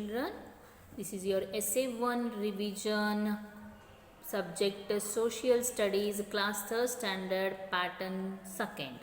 children. This is your essay 1 revision, subject social studies, class 3rd standard, pattern 2nd.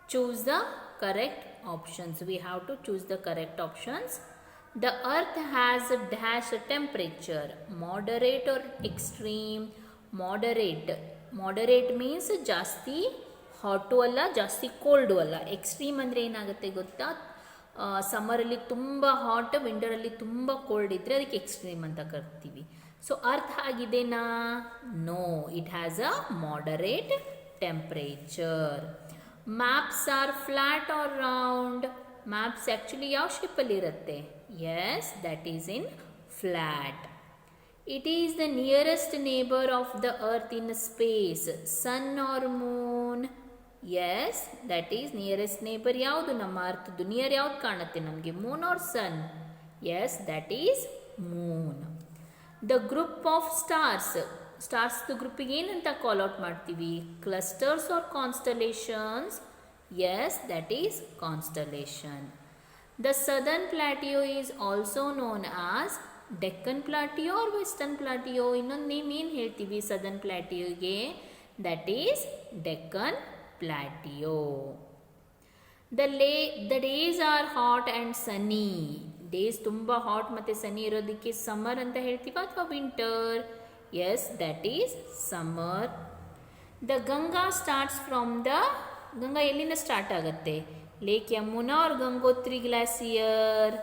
Choose the correct options. We have to choose the correct options. The earth has a dash temperature, moderate or extreme. Moderate means ಜಾಸ್ತಿ ಹಾಟು ಅಲ್ಲ ಜಾಸ್ತಿ cold ಅಲ್ಲ. Extreme ಅಂದರೆ ಏನಾಗುತ್ತೆ ಗೊತ್ತಾ, ಸಮ್ಮರಲ್ಲಿ ತುಂಬ hot, ವಿಂಟರಲ್ಲಿ ತುಂಬ cold ಇದ್ದರೆ ಅದಕ್ಕೆ ಎಕ್ಸ್ಟ್ರೀಮ್ ಅಂತ ಕರಿತೀವಿ. ಸೊ ಅರ್ಥ ಆಗಿದೆನಾ? No, it has a moderate temperature. Maps are flat or round? Maps actually ಯಾವ ಶೇಪಲ್ಲಿ ಇರುತ್ತೆ? Yes, that is in flat. It is the nearest neighbor of the earth in space, sun or moon? Yes, that is nearest neighbor ಯಾವುದು ನಮ್ಮ ಅರ್ಥದ್ದು? Near ಯಾವ್ದು ಕಾಣುತ್ತೆ ನಮಗೆ, moon or sun? Yes, that is moon. The group of ಸ್ಟಾರ್ಸ್ದು ಗ್ರೂಪಿಗೆ ಏನಂತ call out ಮಾಡ್ತೀವಿ? Clusters or constellations? Yes, that is constellation. The southern plateau is also known as Deccan plateau or western plateau? ಇನ್ನೊಂದು name ಏನು ಹೇಳ್ತೀವಿ southern ಪ್ಲಾಟಿಯೋಗೆ? That is Deccan plateau. The days are hot and sunny? Days ತುಂಬ hot ಮತ್ತು sunny ಇರೋದಕ್ಕೆ summer ಅಂತ ಹೇಳ್ತೀವಿ ಅಥವಾ winter? Yes, that is summer. The Ganga starts from Ganga ಎಲ್ಲಿಂದ ಸ್ಟಾರ್ಟ್ ಆಗುತ್ತೆ? Lake Yamuna or Gangotri glacier?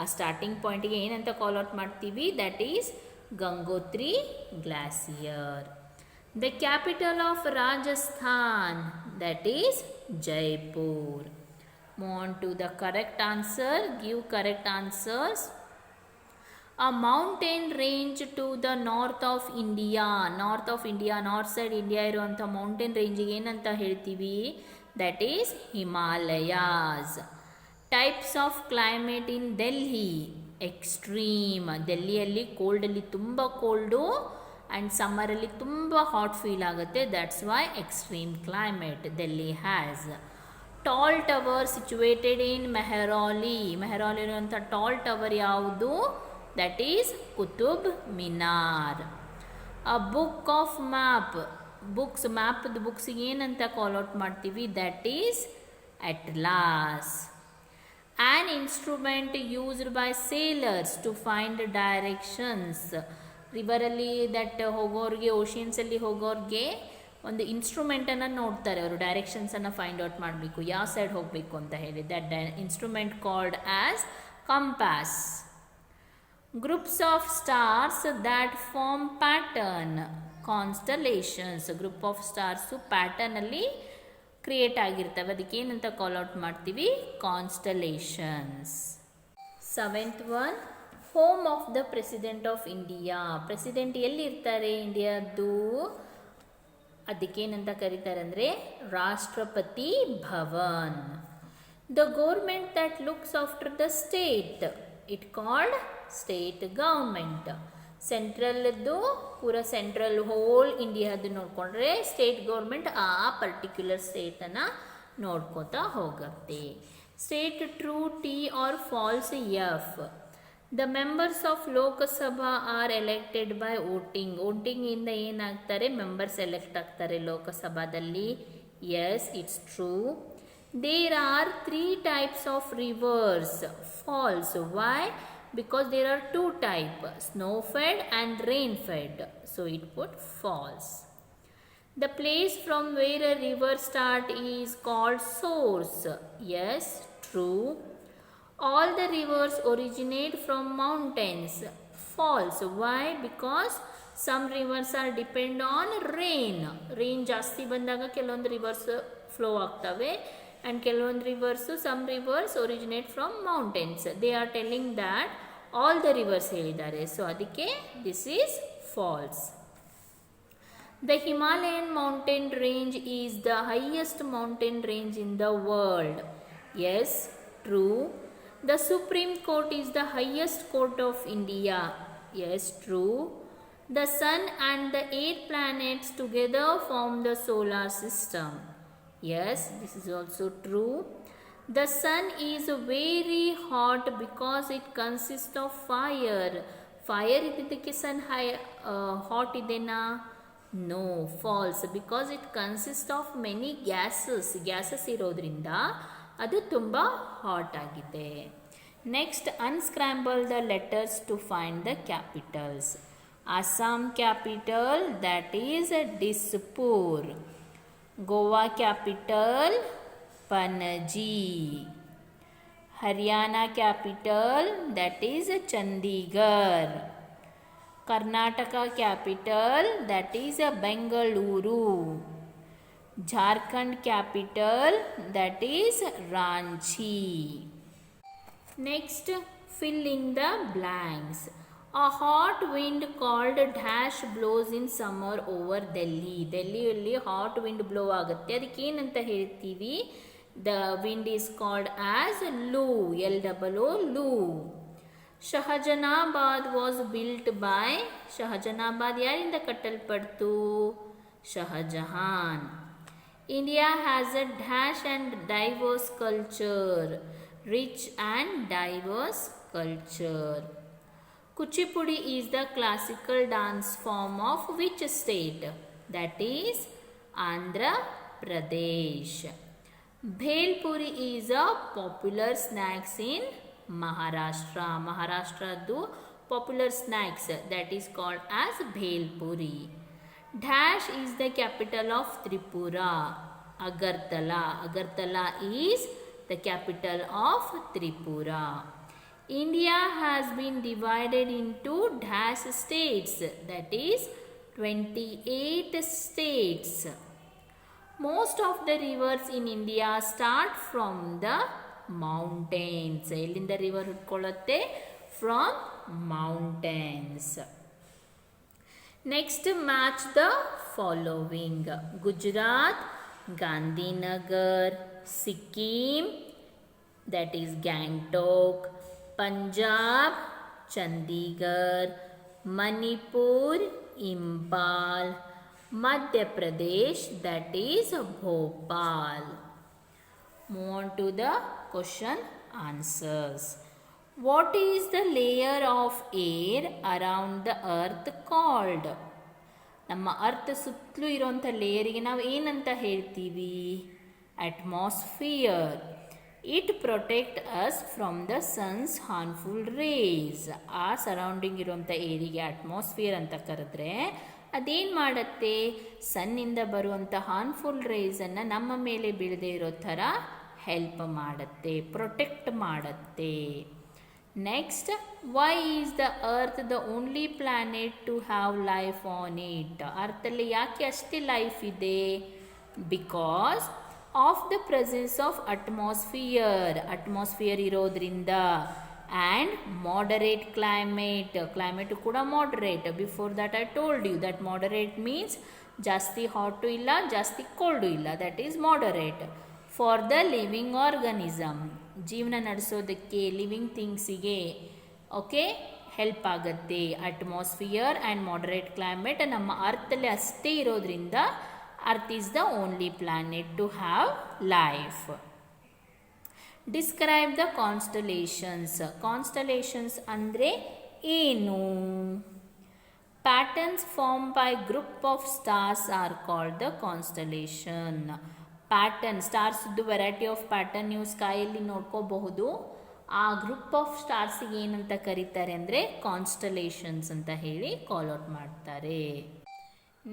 ಆ ಸ್ಟಾರ್ಟಿಂಗ್ ಪಾಯಿಂಟಿಗೆ ಏನಂತ ಕಾಲ್ ಔಟ್ ಮಾಡ್ತೀವಿ? That is Gangotri glacier. The capital of Rajasthan? That is Jaipur. Move on to the correct answer. Give correct answers. A mountain range to the north of India? North side India ಇರುವಂಥ mountain ರೇಂಜಿಗೆ ಏನಂತ ಹೇಳ್ತೀವಿ? That is Himalayas. Types of climate in Delhi? Extreme. ಡೆಲ್ಲಿಯಲ್ಲಿ ಕೋಲ್ಡಲ್ಲಿ ತುಂಬ cold and ಸಮ್ಮರಲ್ಲಿ ತುಂಬ hot feel ಆಗುತ್ತೆ. That's why extreme climate Delhi has. Tall tower situated in Mehrauli? Mehrauli ಇರುವಂಥ ಟಾಲ್ ಟವರ್ ಯಾವುದು? That is Qutub Minar. A book of ಮ್ಯಾಪ್ದು ಬುಕ್ಸಿಗೆ ಏನಂತ ಕಾಲ್ ಔಟ್ ಮಾಡ್ತೀವಿ? That is atlas. An instrument used by sailors to find directions? ರಿವರಲ್ಲಿ ಹೋಗೋರಿಗೆ, ಓಷನ್ಸಲ್ಲಿ ಹೋಗೋರಿಗೆ ಒಂದು ಇನ್ಸ್ಟ್ರೂಮೆಂಟನ್ನು ನೋಡ್ತಾರೆ ಅವರು, ಡೈರೆಕ್ಷನ್ಸನ್ನು ಫೈಂಡ್ ಔಟ್ ಮಾಡಬೇಕು, ಯಾವ ಸೈಡ್ ಹೋಗಬೇಕು ಅಂತ ಹೇಳಿ. That instrument called as compass. Groups of stars that form pattern? Constellations. Group of stars ಪ್ಯಾಟರ್ನಲ್ಲಿ ಕ್ರಿಯೇಟ್ ಆಗಿರ್ತವೆ, ಅದಕ್ಕೆ ಏನಂತ ಕಾಲ್ ಔಟ್ ಮಾಡ್ತೀವಿ? Constellations. 7th one, home of the president of India? President ಎಲ್ಲಿರ್ತಾರೆ ಇಂಡಿಯಾದ್ದು? ಅದಕ್ಕೇನಂತ ಕರೀತಾರೆ ಅಂದರೆ Rashtrapati Bhavan. The government that looks after the state? It called state government. ಸೆಂಟ್ರಲ್ದು ಪೂರಾ ಸೆಂಟ್ರಲ್ ಹೋಲ್ ಇಂಡಿಯಾದು ನೋಡಿಕೊಂಡ್ರೆ ಸ್ಟೇಟ್ ಗೌರ್ಮೆಂಟ್ ಆ ಪರ್ಟಿಕ್ಯುಲರ್ ಸ್ಟೇಟನ್ನು ನೋಡ್ಕೋತಾ ಹೋಗುತ್ತೆ. State true T or false F? The members of Lok Sabha are elected by ವೋಟಿಂಗಿಂದ ಏನಾಗ್ತಾರೆ? ಮೆಂಬರ್ಸ್ ಎಲೆಕ್ಟ್ ಆಗ್ತಾರೆ ಲೋಕಸಭಾದಲ್ಲಿ. Yes, it's true. There are 3 types of rivers? Falls. Why? Because there are 2 types, snow fed and rain fed, so it put false. The place from where a river start is called source? Yes, true. All the rivers originate from mountains? False. Why? Because some rivers are depend on rain ಜಾಸ್ತಿ ಬಂದಾಗ ಕೆಲವೊಂದು reverse flow ಆಗ್ತವೆ and ಕೆಲವೊಂದು rivers, some rivers originate from mountains. They are telling that all the rivers ಹೇಳಿದ್ದಾರೆ, so ಅದಕ್ಕೆ this is false. The Himalayan mountain range is the highest mountain range in the world? Yes, true. The Supreme Court is the highest court of India? Yes, true. The sun and the 8 planets together form the solar system? Yes, this is also true. The sun is very hot because it consists of fire. Fire ಇದ್ದಿದ್ದಕ್ಕೆ sun hot ಇದೆನಾ? No, false. Because it consists of many gases ಇರೋದ್ರಿಂದ ಅದು ತುಂಬ hot ಆಗಿದೆ. Next, unscramble the letters to find the capitals. Assam capital, that is Dispur. Goa capital, Panaji. Haryana capital, that is Chandigarh. Karnataka capital, that is Bengaluru. Jharkhand capital, that is Ranchi. Next, fill in the blanks. A hot wind called dash blows in summer over Delhi. ಡೆಲ್ಲಿಯಲ್ಲಿ hot wind blow ಆಗುತ್ತೆ. ಅದಕ್ಕೆ ಏನಂತ ಹೇಳ್ತೀವಿ? The wind is called as loo. LOO. Shahjahanabad was built by. Shahjahanabad ಯಾರಿಂದ ಕಟ್ಟಲ್ಪಡ್ತು? Shahjahan. India has a dash and diverse culture. Rich and diverse culture. Kuchipudi is the classical dance form of which state? That is Andhra Pradesh. Bhel puri is a popular snacks in Maharashtra. Maharashtradu popular snacks, that is called as Bhel puri. Dash is the capital of Tripura. Agartala. Agartala is the capital of Tripura. India has been divided into dash states, that is 28 states. Most of the rivers in India start from the mountains. ಎಲ್ಲಿಂದ river ಹುಟ್ಕೊಳ್ಳುತ್ತೆ? From mountains. Next, match the following. Gujarat, Gandhinagar. Sikkim, that is Gangtok. Punjab, Chandigarh. Manipur, Imphal. Madhya Pradesh, that is Bhopal. Move on to the question answers. What is the layer of air around the earth called? ನಮ್ಮ earth ಸುತ್ತಲೂ ಇರೋಂಥ ಲೇಯರಿಗೆ ನಾವು ಏನಂತ ಹೇಳ್ತೀವಿ? Atmosphere. It protect us from the sun's harmful rays. ಆ surrounding ಇರುವಂಥ ಏರಿಗೆ ಅಟ್ಮಾಸ್ಫಿಯರ್ ಅಂತ ಕರೆದ್ರೆ ಅದೇನು ಮಾಡುತ್ತೆ? ಸನ್ನಿಂದ ಬರುವಂಥ ಹಾರ್ಮ್ಫುಲ್ ರೇಸನ್ನು ನಮ್ಮ ಮೇಲೆ ಬೀಳದೇ ಇರೋ ಥರ ಹೆಲ್ಪ್ ಮಾಡುತ್ತೆ, ಪ್ರೊಟೆಕ್ಟ್ ಮಾಡುತ್ತೆ. Next, why is the earth the only planet to have life on it? ಅರ್ಥಲ್ಲಿ ಯಾಕೆ ಅಷ್ಟೇ ಲೈಫ್ ಇದೆ? Because of the presence of atmosphere. Atmosphere ಇರೋದ್ರಿಂದ. And moderate climate. ಕ್ಲೈಮೇಟು ಕೂಡ moderate. Before that I told you that moderate means ಜಾಸ್ತಿ hot ಇಲ್ಲ, ಜಾಸ್ತಿ cold ಇಲ್ಲ. That is moderate. For the living organism, ಜೀವನ ನಡೆಸೋದಕ್ಕೆ, ಲಿವಿಂಗ್ ಥಿಂಗ್ಸಿಗೆ ಓಕೆ ಹೆಲ್ಪ್ ಆಗುತ್ತೆ ಅಟ್ಮಾಸ್ಫಿಯರ್ ಆ್ಯಂಡ್ moderate ಕ್ಲೈಮೇಟ್. ನಮ್ಮ ಅರ್ಥಲ್ಲಿ ಅಷ್ಟೇ ಇರೋದ್ರಿಂದ earth is the only planet to have life. Describe the constellations. Constellations ಅಂದರೆ ಏನು? Patterns form by group of stars are called the constellation. Pattern, ಸ್ಟಾರ್ಸ್ದು ವೆರೈಟಿ ಆಫ್ ಪ್ಯಾಟರ್ನ್ ನೀವು ಸ್ಕೈಯಲ್ಲಿ ನೋಡ್ಕೋಬಹುದು. ಆ ಗ್ರೂಪ್ ಆಫ್ ಸ್ಟಾರ್ಸಿಗೆ ಏನಂತ ಕರೀತಾರೆ ಅಂದರೆ ಕಾನ್ಸ್ಟಲೇಷನ್ಸ್ ಅಂತ ಹೇಳಿ ಕಾಲ್ ಔಟ್ ಮಾಡ್ತಾರೆ.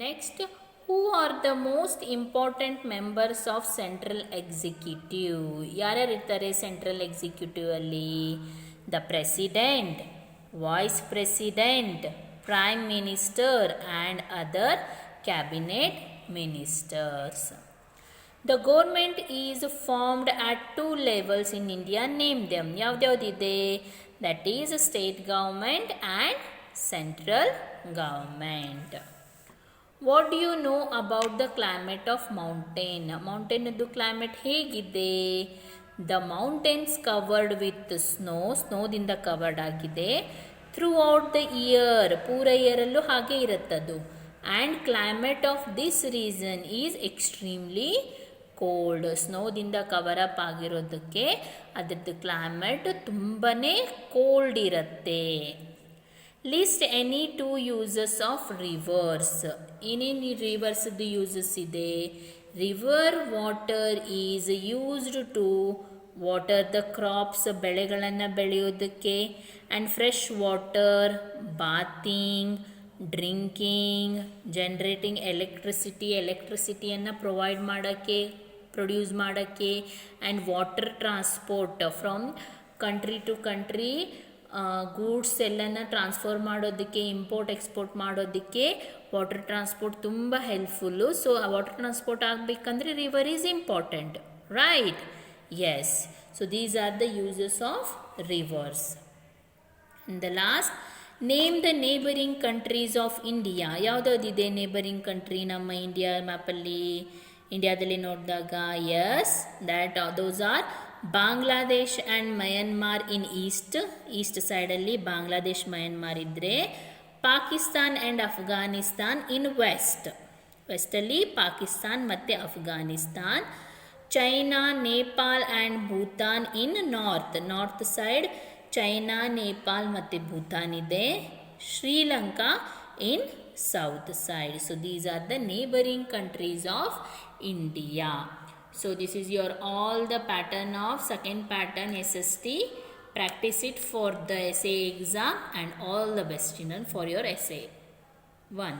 Next, who are the most important members of central executive? ಯಾರ್ಯಾರು ಇರ್ತಾರೆ ಸೆಂಟ್ರಲ್ ಎಕ್ಸಿಕ್ಯೂಟಿವ್ ಅಲ್ಲಿ? The president, voice president, prime minister and other cabinet ministers. The government is formed at 2 levels in India. Name them. ಯಾವ್ದ್ಯಾವ್ದಿದೆ? That is state government and central government. What do you know about the climate of mountain? Mountainದು climate ಹೇಗಿದೆ? The mountains covered with snow. ಸ್ನೋದಿಂದ covered ಆಗಿದೆ. Throughout the year, ಪೂರ ಇಯರಲ್ಲೂ ಹಾಗೆ ಇರುತ್ತದು. And climate of this region is extremely cold, ಸ್ನೋದಿಂದ cover up ಆಗಿರೋದಕ್ಕೆ ಅದರದ್ದು ಕ್ಲೈಮೇಟ್ ತುಂಬಾ ಕೋಲ್ಡ್ ಇರುತ್ತೆ. List any two uses of rivers. ಏನೇನು ರಿವರ್ಸ್ದು ಯೂಸಸ್ ಇದೆ? River water is used to water the crops, ಬೆಳೆಗಳನ್ನು ಬೆಳೆಯೋದಕ್ಕೆ, and fresh water, bathing, drinking, generating ಎಲೆಕ್ಟ್ರಿಸಿಟಿಯನ್ನು ಪ್ರೊಡ್ಯೂಸ್ ಮಾಡೋಕ್ಕೆ, and water transport from country to country, goods ಎಲ್ಲನ transfer ಮಾಡೋದಕ್ಕೆ, import export ಮಾಡೋದಕ್ಕೆ ವಾಟರ್ ಟ್ರಾನ್ಸ್ಪೋರ್ಟ್ ತುಂಬ ಹೆಲ್ಪ್ಫುಲ್ಲು. ಸೊ ಆ ವಾಟರ್ ಟ್ರಾನ್ಸ್ಪೋರ್ಟ್ ಆಗಬೇಕಂದ್ರೆ river is important, right? Yes. So these are the uses of rivers. The last, name the neighbouring countries of India. ಯಾವುದಾದಿದೆ neighbouring country ನಮ್ಮ India ಮ್ಯಾಪಲ್ಲಿ, ಇಂಡಿಯಾದಲ್ಲಿ ನೋಡಿದಾಗ? Yes, those are Bangladesh and Myanmar in east ಸೈಡಲ್ಲಿ Bangladesh, Myanmar ಇದ್ದರೆ, Pakistan and Afghanistan in ವೆಸ್ಟಲ್ಲಿ ಪಾಕಿಸ್ತಾನ್ ಮತ್ತು Afghanistan, China, Nepal and Bhutan in north side China, Nepal ಮತ್ತು ಭೂತಾನ್ ಇದೆ, Sri Lanka in south side. So these are the neighbouring countries of India. So this is your all the pattern of second pattern SST. Practice it for the essay exam, and all the best children for your essay 1.